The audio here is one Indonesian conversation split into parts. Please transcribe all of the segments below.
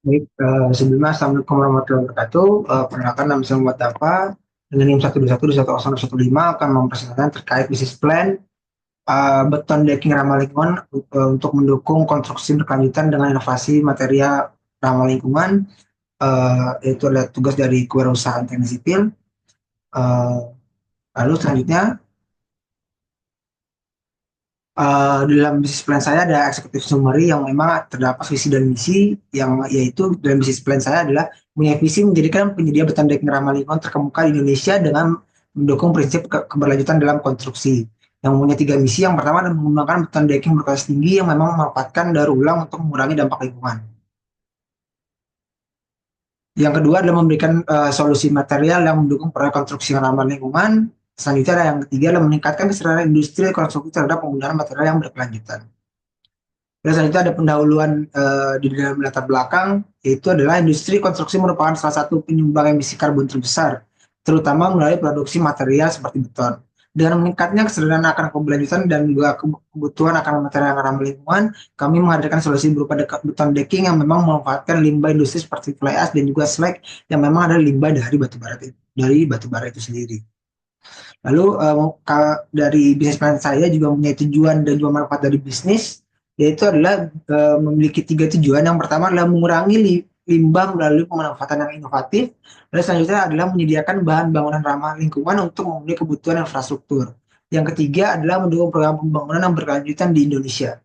Baik, sebelumnya Assalamualaikum warahmatullahi wabarakatuh. Perkenalkan nama saya Muhammad Dafa. Dengan NIM 121 210 akan mempresentasikan terkait bisnis plan beton decking ramah lingkungan untuk mendukung konstruksi berkelanjutan dengan inovasi material ramah lingkungan. Itu adalah tugas dari Kewirausahaan Teknik Sipil. Eh, Lalu selanjutnya di dalam bisnis plan saya ada executive summary yang memang terdapat visi dan misi yang yaitu dalam bisnis plan saya adalah punya visi menjadikan penyedia beton decking ramah lingkungan terkemuka di Indonesia dengan mendukung prinsip keberlanjutan dalam konstruksi. Yang punya tiga misi, yang pertama adalah mengembangkan beton decking berkualitas tinggi yang memang memanfaatkan daur ulang untuk mengurangi dampak lingkungan. Yang kedua adalah memberikan solusi material yang mendukung proyek konstruksi yang ramah lingkungan. Selanjutnya yang ketiga adalah meningkatkan kesadaran industri konstruksi terhadap penggunaan material yang berkelanjutan. Dan selanjutnya ada pendahuluan di dalam latar belakang, yaitu adalah industri konstruksi merupakan salah satu penyumbang emisi karbon terbesar, terutama melalui produksi material seperti beton. Dengan meningkatnya kesadaran akan keberlanjutan dan juga kebutuhan akan material yang ramah lingkungan, kami menghadirkan solusi berupa beton decking yang memang memanfaatkan limbah industri seperti fly ash dan juga slag yang memang ada limbah dari batu bara itu sendiri. Lalu dari bisnis plan saya juga mempunyai tujuan dan juga manfaat dari bisnis, yaitu adalah memiliki tiga tujuan. Yang pertama adalah mengurangi limbah melalui pemanfaatan yang inovatif. Lalu selanjutnya adalah menyediakan bahan bangunan ramah lingkungan untuk memenuhi kebutuhan infrastruktur. Yang ketiga adalah mendukung program pembangunan yang berkelanjutan di Indonesia.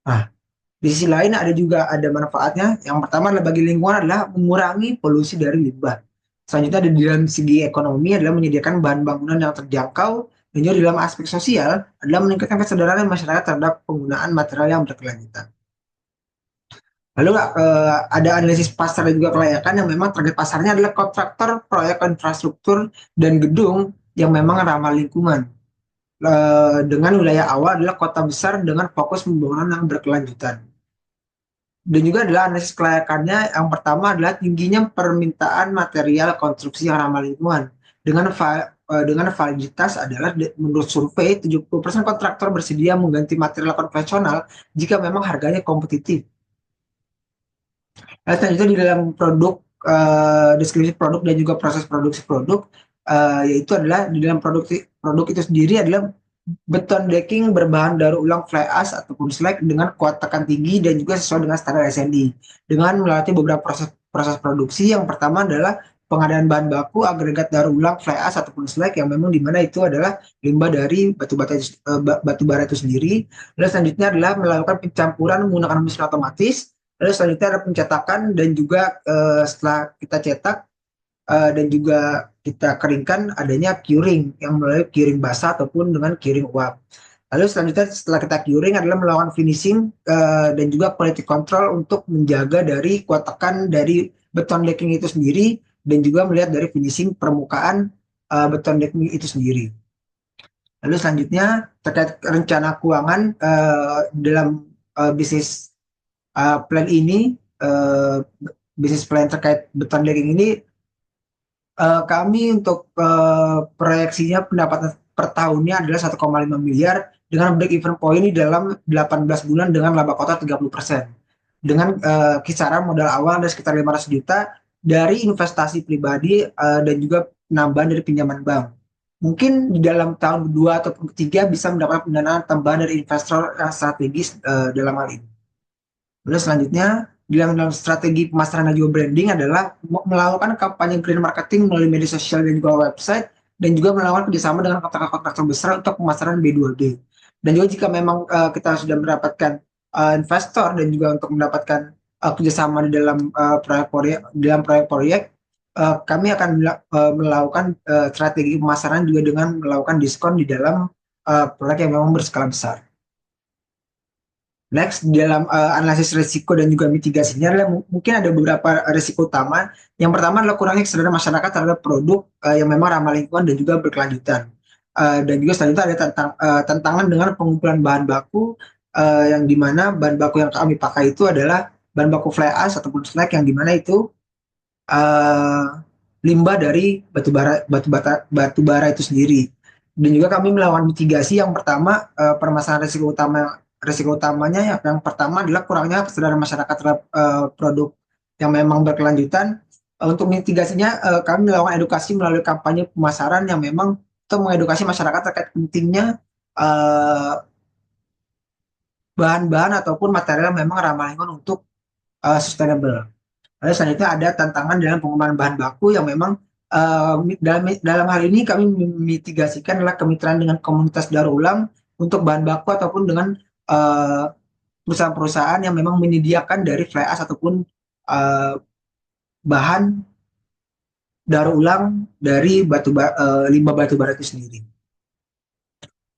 Nah, di sisi lain ada manfaatnya. Yang pertama adalah bagi lingkungan adalah mengurangi polusi dari limbah. Selanjutnya ada di dalam segi ekonomi adalah menyediakan bahan bangunan yang terjangkau, dan juga di dalam aspek sosial adalah meningkatkan kesadaran masyarakat terhadap penggunaan material yang berkelanjutan. Lalu ada analisis pasar dan juga kelayakan yang memang target pasarnya adalah kontraktor proyek infrastruktur dan gedung yang memang ramah lingkungan. Dengan wilayah awal adalah kota besar dengan fokus pembangunan yang berkelanjutan. Dan juga adalah analisis kelayakannya, yang pertama adalah tingginya permintaan material konstruksi yang ramah lingkungan. Dengan validitas adalah menurut survei 70% kontraktor bersedia mengganti material konvensional jika memang harganya kompetitif. Nah, selanjutnya di dalam produk, deskripsi produk dan juga proses produksi produk, yaitu adalah di dalam produk itu sendiri adalah beton decking berbahan daur ulang fly ash ataupun slag dengan kuat tekan tinggi dan juga sesuai dengan standar SNI. Dengan melewati beberapa proses produksi, yang pertama adalah pengadaan bahan baku agregat daur ulang fly ash ataupun slag yang memang dimana itu adalah limbah dari batu bara itu sendiri. Lalu selanjutnya adalah melakukan pencampuran menggunakan mesin otomatis. Lalu selanjutnya ada pencetakan dan juga setelah kita cetak dan juga kita keringkan, adanya curing yang melalui curing basah ataupun dengan curing uap. Lalu selanjutnya setelah kita curing adalah melakukan finishing dan juga quality control untuk menjaga dari kuat tekan dari beton decking itu sendiri dan juga melihat dari finishing permukaan beton decking itu sendiri. Lalu selanjutnya terkait rencana keuangan dalam bisnis plan ini, bisnis plan terkait beton decking ini, kami untuk proyeksinya pendapatan per tahunnya adalah 1,5 miliar dengan break even point di dalam 18 bulan dengan laba kota 30%. Dengan kisaran modal awal ada sekitar 500 juta dari investasi pribadi dan juga penambahan dari pinjaman bank. Mungkin di dalam tahun kedua ataupun ketiga bisa mendapat pendanaan tambahan dari investor yang strategis dalam hal ini. Lalu selanjutnya dalam strategi pemasaran dan juga branding adalah melakukan kampanye green marketing melalui media sosial dan juga website, dan juga melakukan kerjasama dengan kontraktor besar untuk pemasaran B2B. Dan juga jika memang kita sudah mendapatkan investor dan juga untuk mendapatkan kerjasama di dalam proyek-proyek, kami akan melakukan strategi pemasaran juga dengan melakukan diskon di dalam proyek yang memang berskala besar. Next, dalam analisis risiko dan juga mitigasinya adalah mungkin ada beberapa risiko utama. Yang pertama adalah kurangnya kesadaran masyarakat terhadap produk yang memang ramah lingkungan dan juga berkelanjutan. Dan juga selanjutnya ada tantangan dengan pengumpulan bahan baku, yang dimana bahan baku yang kami pakai itu adalah bahan baku fly ash ataupun slag yang dimana itu limbah dari batu bara itu sendiri. Dan juga kami melakukan mitigasi. Yang pertama, permasalahan risiko utamanya yang pertama adalah kurangnya kesadaran masyarakat terhadap produk yang memang berkelanjutan. Untuk mitigasinya, kami melakukan edukasi melalui kampanye pemasaran yang memang untuk mengedukasi masyarakat terkait pentingnya eh, bahan-bahan ataupun material yang memang ramah lingkungan untuk sustainable. Lalu selanjutnya ada tantangan dalam pengembangan bahan baku yang memang dalam hal ini kami memitigasikan adalah kemitraan dengan komunitas daur ulang untuk bahan baku ataupun dengan eh, perusahaan-perusahaan yang memang menyediakan dari fly ash ataupun eh, bahan daur ulang dari limbah batu bara itu sendiri.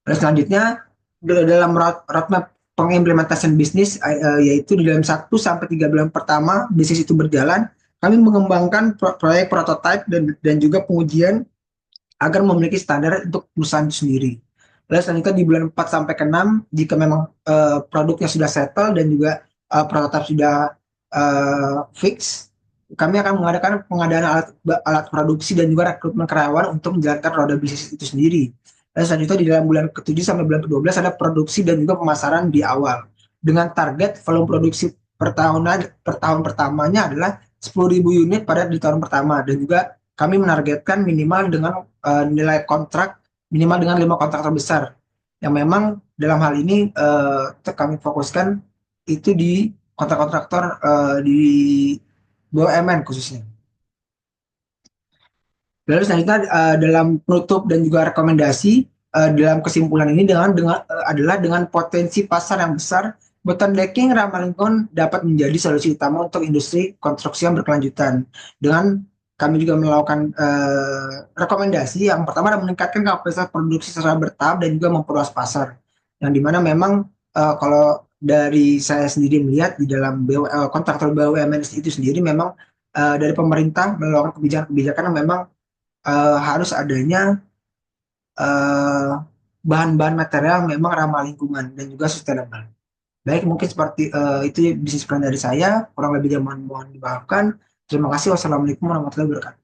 Lalu selanjutnya dalam roadmap pengimplementasian bisnis, yaitu di dalam 1 sampai 3 bulan pertama bisnis itu berjalan, kami mengembangkan proyek prototipe dan juga pengujian agar memiliki standar untuk perusahaan itu sendiri. Lalu selanjutnya di bulan 4 sampai ke 6, jika memang produknya sudah settle dan juga prototipe sudah fix, kami akan mengadakan pengadaan alat produksi dan juga rekrutmen karyawan untuk menjalankan roda bisnis itu sendiri. Dan selanjutnya di dalam bulan ke-7 sampai bulan ke-12 ada produksi dan juga pemasaran di awal. Dengan target volume produksi per tahun pertamanya adalah 10.000 unit pada di tahun pertama, dan juga kami menargetkan minimal dengan nilai kontrak minimal dengan 5 kontrak terbesar yang memang dalam hal ini kami fokuskan itu di kontrak-kontraktor di BUMN khususnya. Lalu selanjutnya dalam penutup dan juga rekomendasi, dalam kesimpulan ini adalah dengan potensi pasar yang besar, beton decking ramah lingkungan dapat menjadi solusi utama untuk industri konstruksi yang berkelanjutan. Dengan kami juga melakukan rekomendasi yang pertama adalah meningkatkan kapasitas produksi secara bertahap dan juga memperluas pasar. Yang dimana memang kalau dari saya sendiri melihat di dalam kontraktor BUMN itu sendiri memang dari pemerintah melakukan kebijakan-kebijakan yang memang harus adanya eh, bahan-bahan material yang memang ramah lingkungan dan juga sustainable. Baik, mungkin seperti itu bisnis plan dari saya. Kurang lebih mohon dimaafkan. Terima kasih. Wassalamualaikum warahmatullahi wabarakatuh.